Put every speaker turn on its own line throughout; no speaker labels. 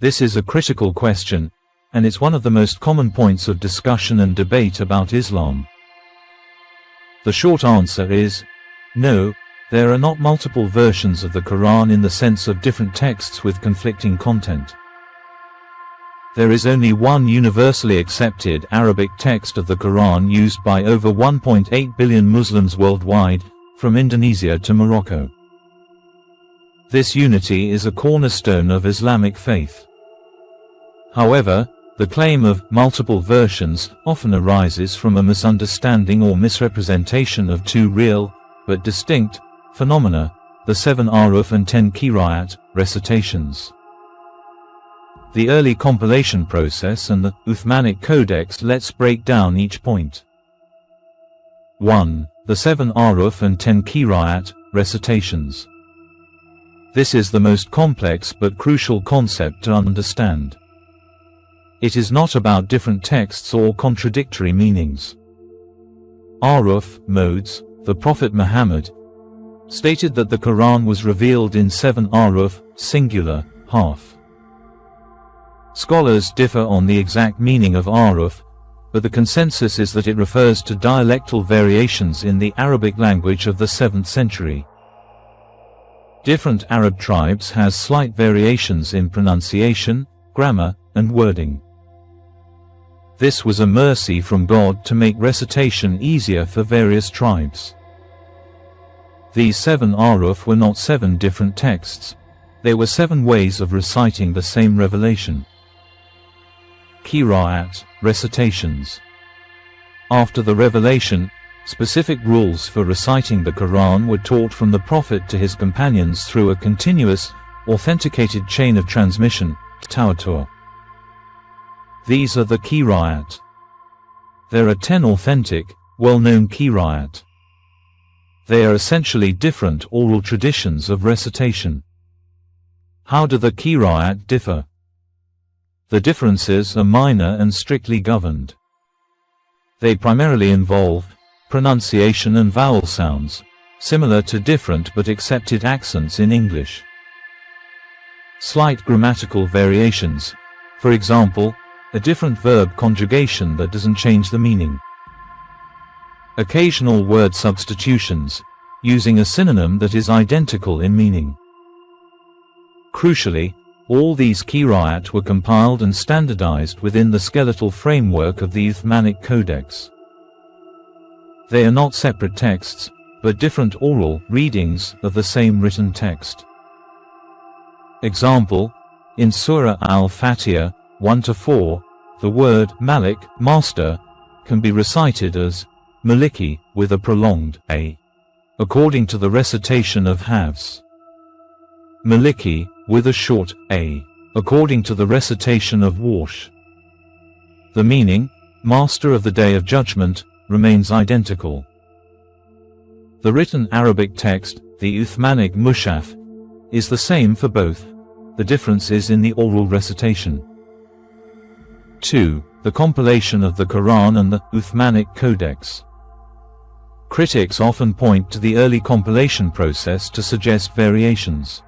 This is a critical question, and it's one of the most common points of discussion and debate about Islam. The short answer is, no, there are not multiple versions of the Quran in the sense of different texts with conflicting content. There is only one universally accepted Arabic text of the Quran used by over 1.8 billion Muslims worldwide, from Indonesia to Morocco. This unity is a cornerstone of Islamic faith. However, the claim of multiple versions often arises from a misunderstanding or misrepresentation of two real, but distinct, phenomena, the 7 Aruf and 10 Qira'at, recitations. The early compilation process and the Uthmanic Codex. Let's break down each point. 1. The 7 Aruf and 10 Qira'at, recitations. This is the most complex but crucial concept to understand. It is not about different texts or contradictory meanings. Aruf, modes. The Prophet Muhammad stated that the Quran was revealed in 7 Aruf, singular, half. Scholars differ on the exact meaning of Aruf, but the consensus is that it refers to dialectal variations in the Arabic language of the 7th century. Different Arab tribes has slight variations in pronunciation, grammar, and wording. This was a mercy from God to make recitation easier for various tribes. These 7 Aruf were not 7 different texts. They were 7 ways of reciting the same revelation. Qira'at, recitations. After the revelation, specific rules for reciting the Quran were taught from the Prophet to his companions through a continuous, authenticated chain of transmission, tawatur. These are the Qira'at. There are 10 authentic, well-known Qira'at. They are essentially different oral traditions of recitation. How do the Qira'at differ? The differences are minor and strictly governed. They primarily involve pronunciation and vowel sounds, similar to different but accepted accents in English. Slight grammatical variations, for example, a different verb conjugation that doesn't change the meaning. Occasional word substitutions, using a synonym that is identical in meaning. Crucially, all these Qira'at were compiled and standardized within the skeletal framework of the Uthmanic Codex. They are not separate texts, but different oral readings of the same written text. Example, in Surah Al-Fatiha 1-4, the word Malik, master, can be recited as Maliki with a prolonged a, according to the recitation of Hafs. Maliki with a short a, according to the recitation of Warsh. The meaning, master of the Day of Judgment, remains identical. The written Arabic text, the Uthmanic Mushaf, is the same for both. The difference is in the oral recitation. 2. The compilation of the Quran and the Uthmanic Codex. Critics often point to the early compilation process to suggest variations.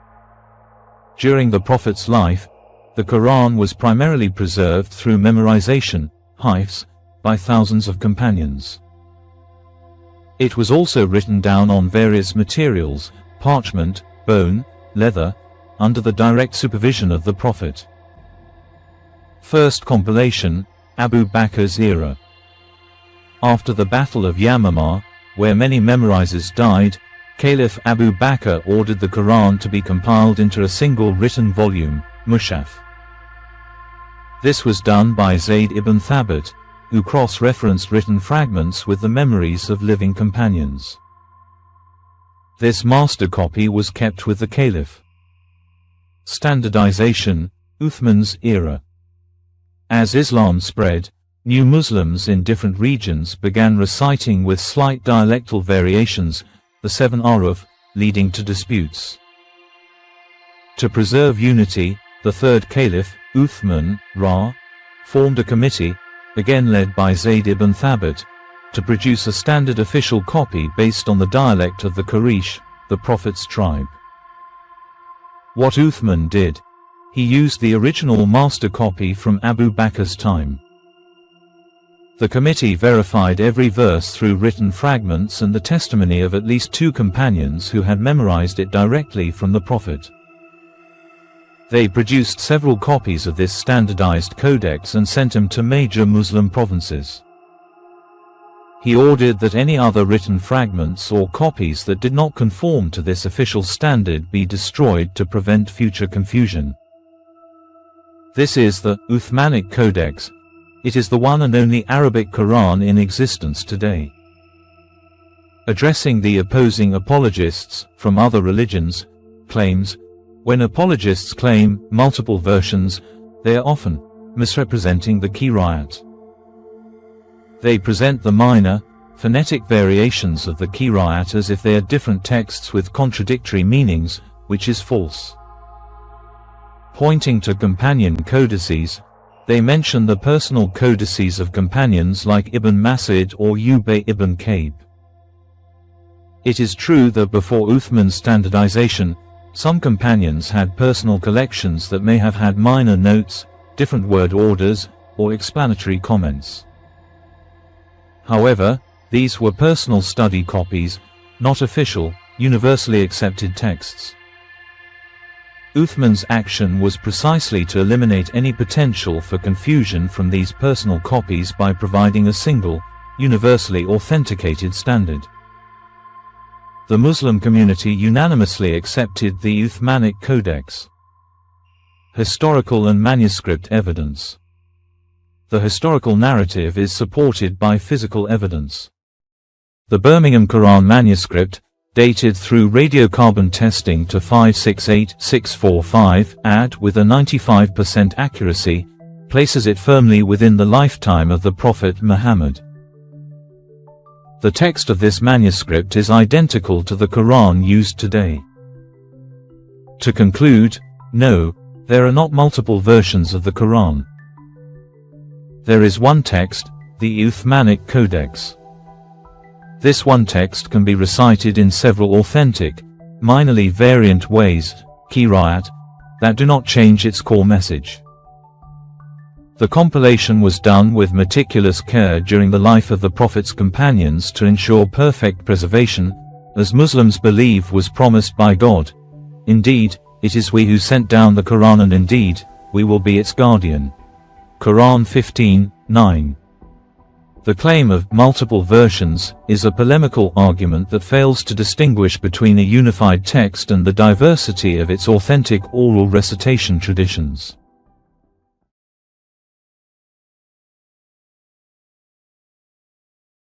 During the Prophet's life, the Quran was primarily preserved through memorization, hifz, by thousands of companions. It was also written down on various materials, parchment, bone, leather, under the direct supervision of the Prophet. First compilation, Abu Bakr's era. After the Battle of Yamamah, where many memorizers died, Caliph Abu Bakr ordered the Quran to be compiled into a single written volume, Mushaf. This was done by Zayd ibn Thabit, who cross-referenced written fragments with the memories of living companions. This master copy was kept with the Caliph. Standardization, Uthman's era. As Islam spread, new Muslims in different regions began reciting with slight dialectal variations, the 7 Aruf, leading to disputes. To preserve unity, the third Caliph, Uthman, formed a committee, again led by Zayd ibn Thabit, to produce a standard official copy based on the dialect of the Quraysh, the Prophet's tribe. What Uthman did, He used the original master copy from Abu Bakr's time. The committee verified every verse through written fragments and the testimony of at least 2 companions who had memorized it directly from the Prophet. They produced several copies of this standardized codex and sent them to major Muslim provinces. He ordered that any other written fragments or copies that did not conform to this official standard be destroyed to prevent future confusion. This is the Uthmanic Codex. It is the one and only Arabic Quran in existence today. Addressing the opposing apologists from other religions, claims, when apologists claim multiple versions, they are often misrepresenting the Qira'at. They present the minor, phonetic variations of the Qira'at as if they are different texts with contradictory meanings, which is false. Pointing to companion codices, they mention the personal codices of companions like Ibn Mas'ud or Ubay ibn Ka'b. It is true that before Uthman's standardization, some companions had personal collections that may have had minor notes, different word orders, or explanatory comments. However, these were personal study copies, not official, universally accepted texts. Uthman's action was precisely to eliminate any potential for confusion from these personal copies by providing a single, universally authenticated standard. The Muslim community unanimously accepted the Uthmanic Codex. Historical and manuscript evidence. The historical narrative is supported by physical evidence. The Birmingham Quran manuscript, dated through radiocarbon testing to 568645 AD with a 95% accuracy, places it firmly within the lifetime of the Prophet Muhammad. The text of this manuscript is identical to the Quran used today. To conclude, no, there are not multiple versions of the Quran. There is one text, the Uthmanic Codex. This one text can be recited in several authentic, minorly variant ways, Qira'at, that do not change its core message. The compilation was done with meticulous care during the life of the Prophet's companions to ensure perfect preservation, as Muslims believe was promised by God. Indeed, it is we who sent down the Quran, and indeed, we will be its guardian. Quran 15:9. The claim of multiple versions is a polemical argument that fails to distinguish between a unified text and the diversity of its authentic oral recitation traditions.